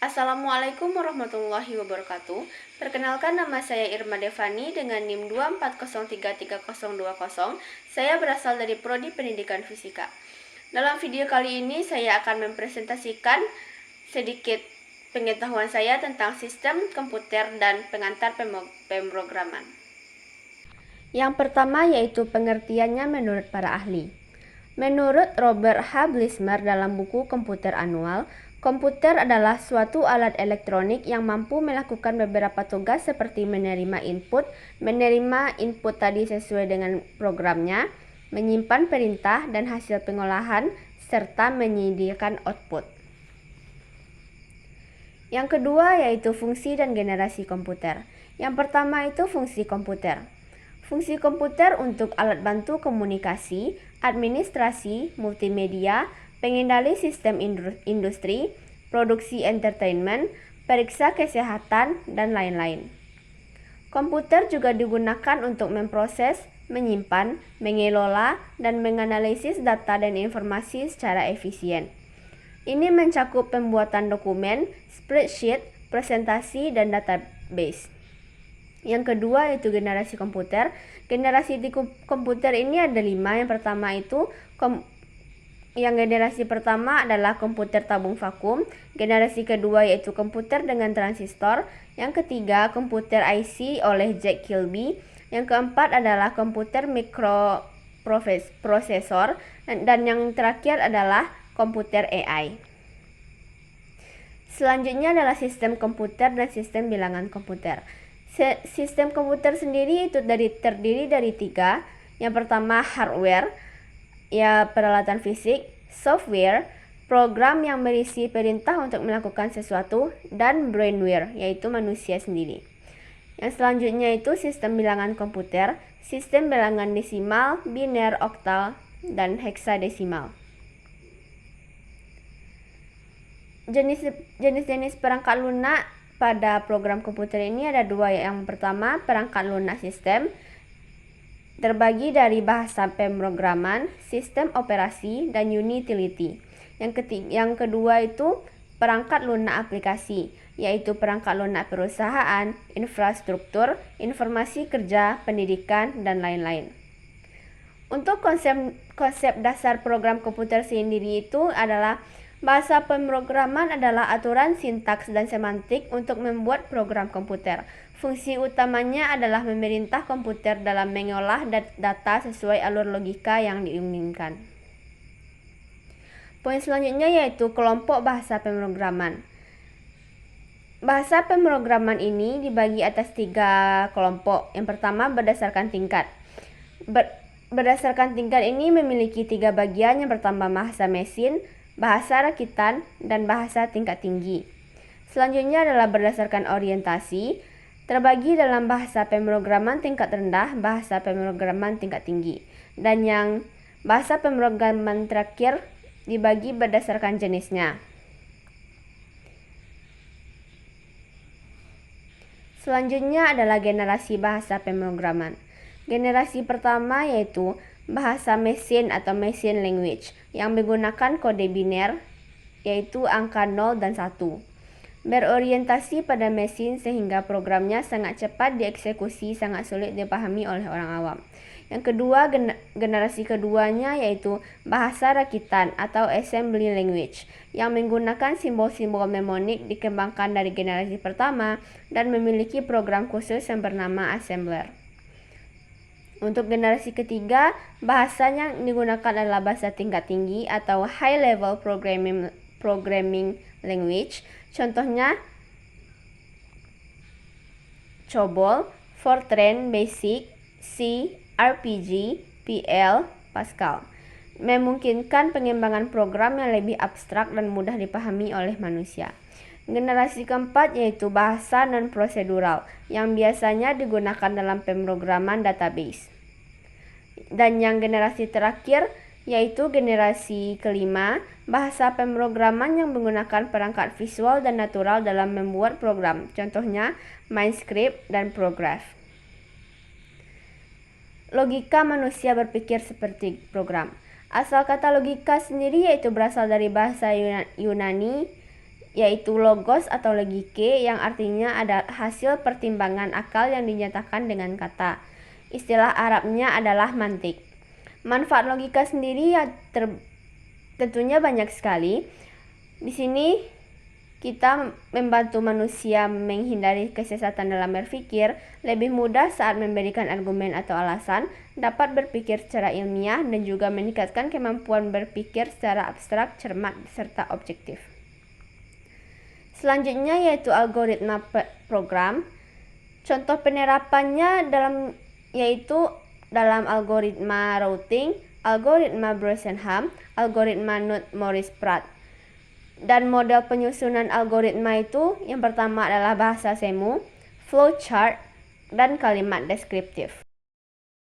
Assalamualaikum warahmatullahi wabarakatuh. Perkenalkan, nama saya Irma Devani dengan NIM 2403320. Saya berasal dari Prodi Pendidikan Fisika. Dalam video kali ini saya akan mempresentasikan sedikit pengetahuan saya tentang sistem komputer dan pengantar pemrograman. Yang pertama yaitu pengertiannya menurut para ahli. Menurut Robert H. Blismer dalam buku Komputer Annual, komputer adalah suatu alat elektronik yang mampu melakukan beberapa tugas seperti menerima input tadi sesuai dengan programnya, menyimpan perintah dan hasil pengolahan, serta menyediakan output. Yang kedua yaitu fungsi dan generasi komputer. Yang pertama itu fungsi komputer. Fungsi komputer untuk alat bantu komunikasi, administrasi, multimedia, pengendali sistem industri, produksi entertainment, periksa kesehatan, dan lain-lain. Komputer juga digunakan untuk memproses, menyimpan, mengelola, dan menganalisis data dan informasi secara efisien. Ini mencakup pembuatan dokumen, spreadsheet, presentasi, dan database. Yang kedua yaitu generasi komputer. Generasi di komputer ini ada 5. Yang pertama itu generasi pertama adalah komputer tabung vakum. Generasi kedua yaitu komputer dengan transistor. Yang ketiga komputer IC oleh Jack Kilby. Yang keempat adalah komputer mikroprosesor, dan yang terakhir adalah komputer AI. Selanjutnya adalah sistem komputer dan sistem bilangan komputer. Sistem komputer sendiri itu terdiri dari 3. Yang pertama hardware, peralatan fisik, software, program yang berisi perintah untuk melakukan sesuatu, dan brainware, yaitu manusia sendiri. Yang selanjutnya itu sistem bilangan komputer, sistem bilangan desimal, biner, oktal, dan heksadesimal. Jenis-jenis perangkat lunak pada program komputer ini ada 2. Yang pertama, perangkat lunak sistem terbagi dari bahasa pemrograman, sistem operasi, dan utility. Yang kedua itu perangkat lunak aplikasi, yaitu perangkat lunak perusahaan, infrastruktur, informasi kerja, pendidikan, dan lain-lain. Untuk konsep dasar program komputer sendiri itu adalah bahasa pemrograman adalah aturan sintaks dan semantik untuk membuat program komputer. Fungsi utamanya adalah memerintah komputer dalam mengolah data sesuai alur logika yang diinginkan. Poin selanjutnya yaitu kelompok bahasa pemrograman. Bahasa pemrograman ini dibagi atas 3 kelompok. Yang pertama berdasarkan tingkat. Berdasarkan tingkat ini memiliki 3 bagian. Yang pertama bahasa mesin, bahasa rakitan, dan bahasa tingkat tinggi. Selanjutnya adalah berdasarkan orientasi, terbagi dalam bahasa pemrograman tingkat rendah, bahasa pemrograman tingkat tinggi, dan yang bahasa pemrograman terakhir dibagi berdasarkan jenisnya. Selanjutnya adalah generasi bahasa pemrograman. Generasi pertama yaitu bahasa mesin atau machine language yang menggunakan kode biner, yaitu angka 0 dan 1. Berorientasi pada mesin sehingga programnya sangat cepat dieksekusi, sangat sulit dipahami oleh orang awam. Yang kedua, generasi keduanya yaitu bahasa rakitan atau assembly language yang menggunakan simbol-simbol mnemonik, dikembangkan dari generasi pertama dan memiliki program khusus yang bernama assembler. Untuk generasi ketiga, bahasa yang digunakan adalah bahasa tingkat tinggi atau high level programming language. Contohnya COBOL, Fortran Basic, C, RPG, PL, Pascal. Memungkinkan pengembangan program yang lebih abstrak dan mudah dipahami oleh manusia. Generasi keempat yaitu bahasa non-prosedural yang biasanya digunakan dalam pemrograman database. Dan yang generasi terakhir yaitu generasi kelima, bahasa pemrograman yang menggunakan perangkat visual dan natural dalam membuat program. Contohnya Mindscript dan Prograph. Logika manusia berpikir seperti program. Asal kata logika sendiri yaitu berasal dari bahasa Yunani yaitu logos atau logike yang artinya ada hasil pertimbangan akal yang dinyatakan dengan kata. Istilah Arabnya adalah mantik. Manfaat logika sendiri ya tentunya banyak sekali. Di sini kita membantu manusia menghindari kesesatan dalam berpikir, lebih mudah saat memberikan argumen atau alasan, dapat berpikir secara ilmiah, dan juga meningkatkan kemampuan berpikir secara abstrak, cermat, serta objektif. Selanjutnya yaitu algoritma program. Contoh penerapannya yaitu dalam algoritma routing, algoritma Bresenham, algoritma Knuth-Morris-Pratt. Dan model penyusunan algoritma itu yang pertama adalah bahasa semu, flowchart, dan kalimat deskriptif.